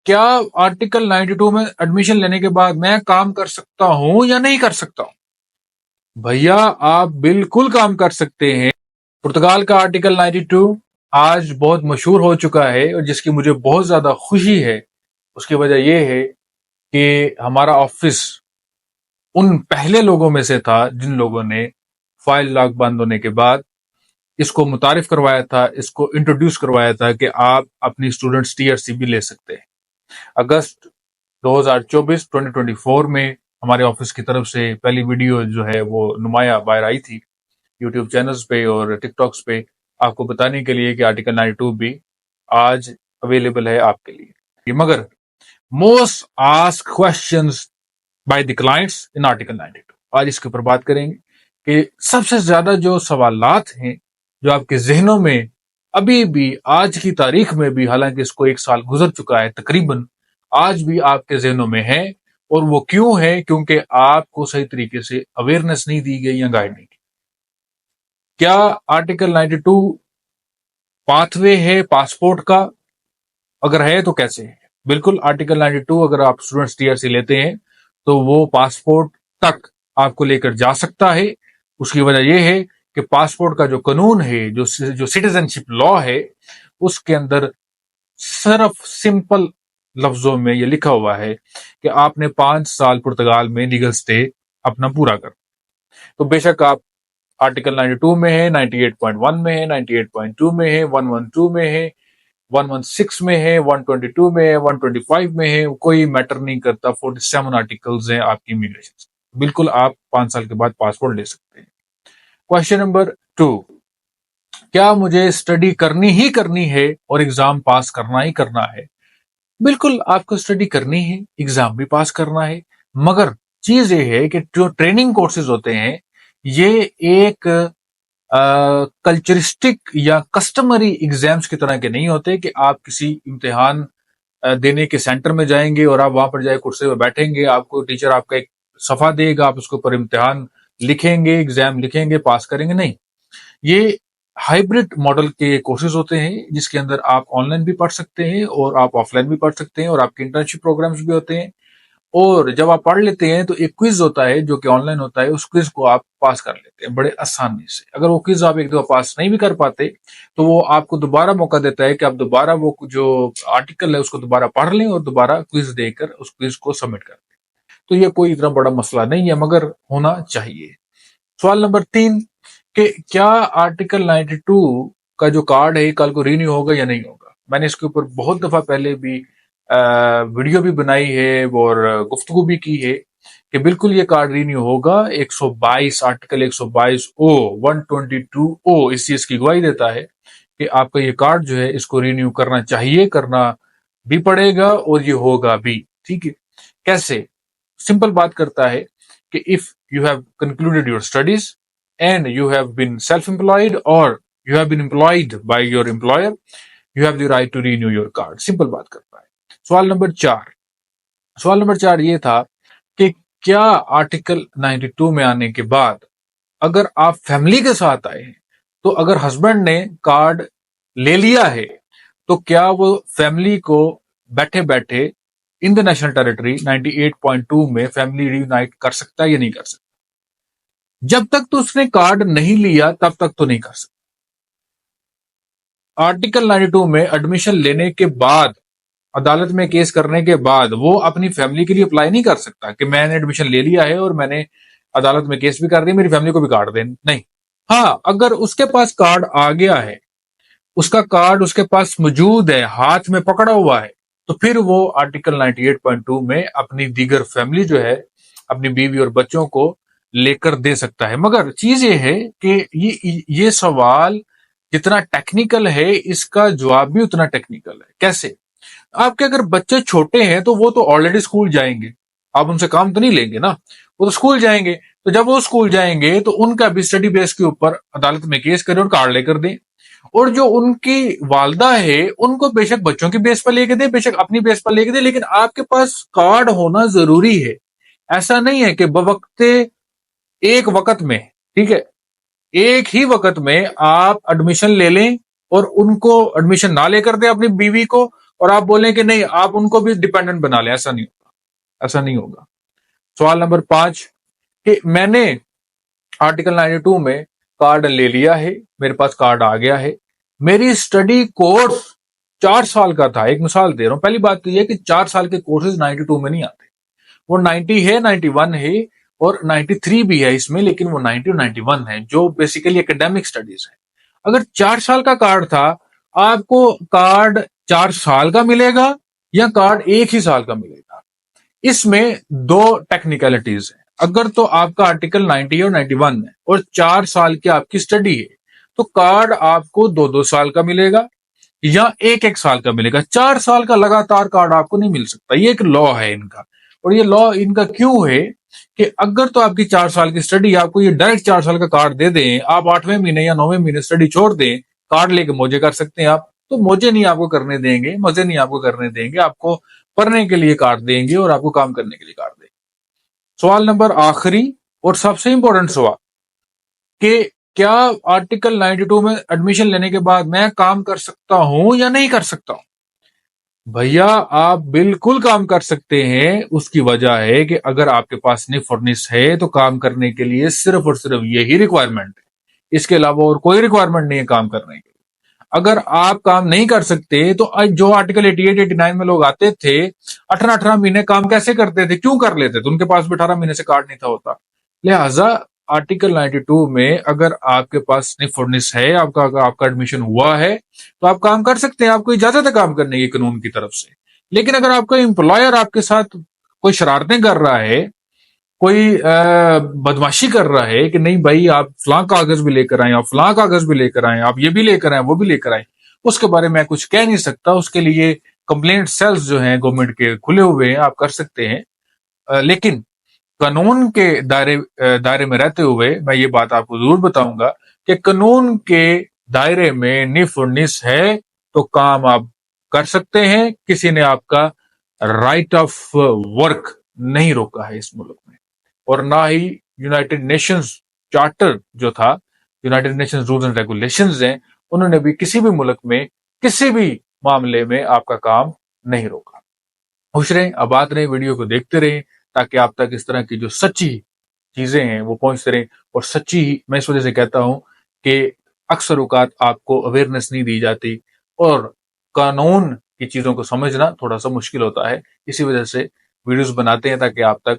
کیا آرٹیکل 92 میں ایڈمیشن لینے کے بعد میں کام کر سکتا ہوں یا نہیں کر سکتا ہوں؟ بھیا آپ بالکل کام کر سکتے ہیں. پرتگال کا آرٹیکل 92 آج بہت مشہور ہو چکا ہے، اور جس کی مجھے بہت زیادہ خوشی ہے. اس کی وجہ یہ ہے کہ ہمارا آفس ان پہلے لوگوں میں سے تھا جن لوگوں نے فائل لاک بند ہونے کے بعد اس کو متعارف کروایا تھا، اس کو انٹروڈیوس کروایا تھا کہ آپ اپنی اسٹوڈنٹس ٹی آر سی بھی لے سکتے ہیں. اگست 2024 میں ہمارے آفس کی طرف سے پہلی ویڈیو جو ہے وہ نمایاں باہر آئی تھی یوٹیوب چینلز پہ اور ٹک ٹاکس پہ، آپ کو بتانے کے لیے کہ آرٹیکل 92 بھی آج اویلیبل ہے آپ کے لیے. مگر most ask questions by the clients in article 92، آج اس کے اوپر بات کریں گے کہ سب سے زیادہ جو سوالات ہیں جو آپ کے ذہنوں میں ابھی بھی آج کی تاریخ میں بھی، حالانکہ اس کو 1 سال گزر چکا ہے تقریباً، آج بھی آپ کے ذہنوں میں ہے. اور وہ کیوں ہے؟ کیونکہ آپ کو صحیح طریقے سے اویئرنیس نہیں دی گئی یا گائیڈ نہیں کی. کیا آرٹیکل 92 پاتھ وے ہے پاسپورٹ کا؟ اگر ہے تو کیسے ہے؟ بالکل آرٹیکل 92 اگر آپ اسٹوڈنٹس ٹی آر سی لیتے ہیں تو وہ پاسپورٹ تک آپ کو لے کر جا سکتا ہے. اس کی وجہ یہ ہے کہ پاسپورٹ کا جو قانون ہے، جو سٹیزن شپ لا ہے، اس کے اندر صرف سمپل لفظوں میں یہ لکھا ہوا ہے کہ آپ نے 5 سال پرتگال میں لیگل سٹے اپنا پورا کر. تو بے شک آپ آرٹیکل 92 میں ہے، 98.1 میں ہے، 98.2 میں ہے، 112 میں ہے، 116 میں ہے، 122 میں ہے، 125 میں ہے، کوئی میٹر نہیں کرتا. 47 آرٹیکلز ہیں آپ کی امیگریشن. بالکل آپ 5 سال کے بعد پاسپورٹ لے سکتے ہیں. کوشچن نمبر 2، کیا مجھے اسٹڈی کرنی ہی کرنی ہے اور ایگزام پاس کرنا ہی کرنا ہے؟ بالکل آپ کو اسٹڈی کرنی ہے، ایگزام بھی پاس کرنا ہے، مگر چیز یہ ہے کہ جو ٹریننگ کورسز ہوتے ہیں یہ ایک کلچرسٹک یا کسٹمری ایگزامز کی طرح کے نہیں ہوتے کہ آپ کسی امتحان دینے کے سینٹر میں جائیں گے اور آپ وہاں پر جائے کرسی میں بیٹھیں گے، آپ کو ٹیچر آپ کا ایک صفحہ دے گا، آپ اس کے اوپر امتحان لکھیں گے، ایگزام لکھیں گے، پاس کریں گے. نہیں، یہ ہائیبرڈ ماڈل کے کورسز ہوتے ہیں جس کے اندر آپ آن لائن بھی پڑھ سکتے ہیں اور آپ آف لائن بھی پڑھ سکتے ہیں، اور آپ کے انٹرنشپ پروگرامز بھی ہوتے ہیں. اور جب آپ پڑھ لیتے ہیں تو ایک کوئز ہوتا ہے جو کہ آن لائن ہوتا ہے، اس کوئز کو آپ پاس کر لیتے ہیں بڑے آسانی سے. اگر وہ کوئز آپ ایک دفعہ پاس نہیں بھی کر پاتے تو وہ آپ کو دوبارہ موقع دیتا ہے کہ آپ دوبارہ وہ جو آرٹیکل ہے اس کو دوبارہ پڑھ لیں اور دوبارہ کوئز دے کر اس کوئز کو سبمٹ کر دیں. تو یہ کوئی اتنا بڑا مسئلہ نہیں ہے، مگر ہونا چاہیے. سوال نمبر 3، کہ کیا آرٹیکل 92 کا جو کارڈ ہے کل کو رینیو ہوگا یا نہیں ہوگا؟ میں نے اس کے اوپر بہت دفعہ پہلے بھی ویڈیو بھی بنائی ہے اور گفتگو بھی کی ہے کہ بالکل یہ کارڈ رینیو ہوگا. 122 آرٹیکل 122 او 122 او اس چیز کی گواہی دیتا ہے کہ آپ کا یہ کارڈ جو ہے اس کو رینیو کرنا چاہیے، کرنا بھی پڑے گا اور یہ ہوگا بھی. ٹھیک ہے، کیسے؟ سمپل بات کرتا ہے کہ if you have concluded your studies and you have been self-employed or you have been employed by your employer, you have the right to renew your card. Simple بات کرتا ہے. سوال نمبر 4 یہ تھا کہ کیا آرٹیکل 92 میں آنے کے بعد اگر آپ فیملی کے ساتھ آئے ہیں تو اگر ہسبینڈ نے کارڈ لے لیا ہے تو کیا وہ فیملی کو بیٹھے بیٹھے ان دا نیشنل ٹیریٹری 98.2 میں فیملی ریونائٹ کر سکتا ہے یا نہیں کر سکتا؟ جب تک تو اس نے کارڈ نہیں لیا تب تک تو نہیں کر سکتا. آرٹیکل 92 میں ایڈمیشن لینے کے بعد، عدالت میں کیس کرنے کے بعد، وہ اپنی فیملی کے لیے اپلائی نہیں کر سکتا کہ میں نے ایڈمیشن لے لیا ہے اور میں نے عدالت میں کیس بھی کر دیا، میری فیملی کو بھی کارڈ دیں. نہیں. ہاں، اگر اس کے پاس کارڈ آ گیا ہے، اس کا کارڈ اس کے پاس موجود ہے، ہاتھ میں پکڑا ہوا ہے، تو پھر وہ آرٹیکل 98.2 میں اپنی دیگر فیملی جو ہے، اپنی بیوی اور بچوں کو لے کر دے سکتا ہے. مگر چیز یہ ہے کہ یہ سوال جتنا ٹیکنیکل ہے اس کا جواب بھی اتنا ٹیکنیکل ہے. کیسے؟ آپ کے اگر بچے چھوٹے ہیں تو وہ تو آلریڈی اسکول جائیں گے، آپ ان سے کام تو نہیں لیں گے نا، وہ تو اسکول جائیں گے. تو جب وہ اسکول جائیں گے تو ان کا بھی اسٹڈی بیس کے اوپر عدالت میں کیس کریں اور کارڈ لے کر دیں. اور جو ان کی والدہ ہے ان کو بے شک بچوں کی بیس پر لے کے دیں، بے شک اپنی بیس پر لے کے دیں، لیکن آپ کے پاس کارڈ ہونا ضروری ہے. ایسا نہیں ہے کہ بوقت ایک وقت میں، ٹھیک ہے، ایک ہی وقت میں آپ ایڈمیشن لے لیں اور ان کو ایڈمیشن نہ لے کر دیں اپنی بیوی کو، اور آپ بولیں کہ نہیں آپ ان کو بھی ڈیپینڈنٹ بنا لیں، ایسا نہیں ہوگا، ایسا نہیں ہوگا۔ سوال نمبر 5 کہ میں نے آرٹیکل 92 میں کارڈ لے لیا ہے، میرے پاس کارڈ آ گیا ہے، میری اسٹڈی کورس 4 سال کا تھا، ایک مثال دے رہا ہوں۔ پہلی بات تو یہ کہ 4 سال کے کورسز 92 میں نہیں آتے، وہ 90 ہے، 91 ہے اور 93 بھی ہے اس میں، لیکن وہ 90 اور 91 ہے جو بیسیکلی اکیڈیمک اسٹڈیز ہے۔ اگر 4 سال کا کارڈ تھا، آپ کو کارڈ 4 سال کا ملے گا یا کارڈ 1 ہی سال کا ملے گا؟ اس میں 2 ٹیکنیکلٹیز ہیں۔ اگر تو آپ کا آرٹیکل 90 اور 91 ہے اور 4 سال کی آپ کی اسٹڈی ہے تو کارڈ آپ کو 2 سال کا ملے گا یا 1 سال کا ملے گا۔ 4 سال کا لگاتار کارڈ آپ کو نہیں مل سکتا، یہ ایک لا ہے ان کا۔ اور یہ لا ان کا کیوں ہے کہ اگر تو آپ کی 4 سال کی اسٹڈی آپ کو یہ ڈائریکٹ 4 سال کا کارڈ دے دیں، آپ 8ویں مہینے یا 9ویں مہینے اسٹڈی چھوڑ دیں، کارڈ لے کے موجے کر سکتے ہیں آپ، تو موجے نہیں آپ کو کرنے دیں گے، مزے نہیں آپ کو کرنے دیں گے، آپ کو پڑھنے کے لیے کارڈ دیں گے اور آپ کو کام کرنے کے لیے کارڈ دیں گے۔ سوال نمبر آخری اور سب سے امپورٹنٹ سوال کہ کیا آرٹیکل 92 میں ایڈمیشن لینے کے بعد میں کام کر سکتا ہوں یا نہیں کر سکتا ہوں؟ بھیا آپ بالکل کام کر سکتے ہیں، اس کی وجہ ہے کہ اگر آپ کے پاس نف اور نس ہے تو کام کرنے کے لیے صرف اور صرف یہی ریکوائرمنٹ ہے، اس کے علاوہ اور کوئی ریکوائرمنٹ نہیں ہے کام کرنے کے۔ اگر آپ کام نہیں کر سکتے تو جو آرٹیکل 88 89 میں لوگ آتے تھے 18 مہینے کام کیسے کرتے تھے، کیوں کر لیتے تھے؟ ان کے پاس بھی 18 مہینے سے کارڈ نہیں تھا ہوتا۔ لہٰذا آرٹیکل 92 میں اگر آپ کے پاس نف اور نس ہے، آپ کا ایڈمیشن ہوا ہے تو آپ کام کر سکتے ہیں، آپ کو اجازت ہے کام کرنے کی قانون کی طرف سے۔ لیکن اگر آپ کا امپلائر آپ کے ساتھ کوئی شرارتیں کر رہا ہے، کوئی بدماشی کر رہا ہے کہ نہیں بھائی آپ فلاں کاغذ بھی لے کر آئیں، آپ فلاں کاغذ بھی لے کر آئیں، آپ یہ بھی لے کر آئیں، وہ بھی لے کر آئیں، اس کے بارے میں کچھ کہہ نہیں سکتا۔ اس کے لیے کمپلینٹ سیلز جو ہیں گورنمنٹ کے کھلے ہوئے ہیں، آپ کر سکتے ہیں۔ لیکن قانون کے دائرے میں رہتے ہوئے میں یہ بات آپ کو ضرور بتاؤں گا کہ قانون کے دائرے میں نف اور نس ہے تو کام آپ کر سکتے ہیں، کسی نے آپ کا رائٹ آف ورک نہیں روکا ہے اس ملک میں، اور نہ ہی یونائٹڈ نیشنز چارٹر جو تھا، united nations rules and regulations ہیں، انہوں نے بھی کسی بھی ملک میں کسی بھی معاملے میں آپ کا کام نہیں روکا۔ خوش رہیں، آباد رہیں، ویڈیو کو دیکھتے رہیں تاکہ آپ تک اس طرح کی جو سچی چیزیں ہیں وہ پہنچتے رہیں۔ اور سچی میں اس وجہ سے کہتا ہوں کہ اکثر اوقات آپ کو اویئرنیس نہیں دی جاتی اور قانون کی چیزوں کو سمجھنا تھوڑا سا مشکل ہوتا ہے، اسی وجہ سے ویڈیوز بناتے ہیں تاکہ آپ تک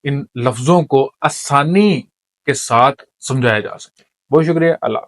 ان لفظوں کو آسانی کے ساتھ سمجھایا جا سکے۔ بہت شکریہ، اللہ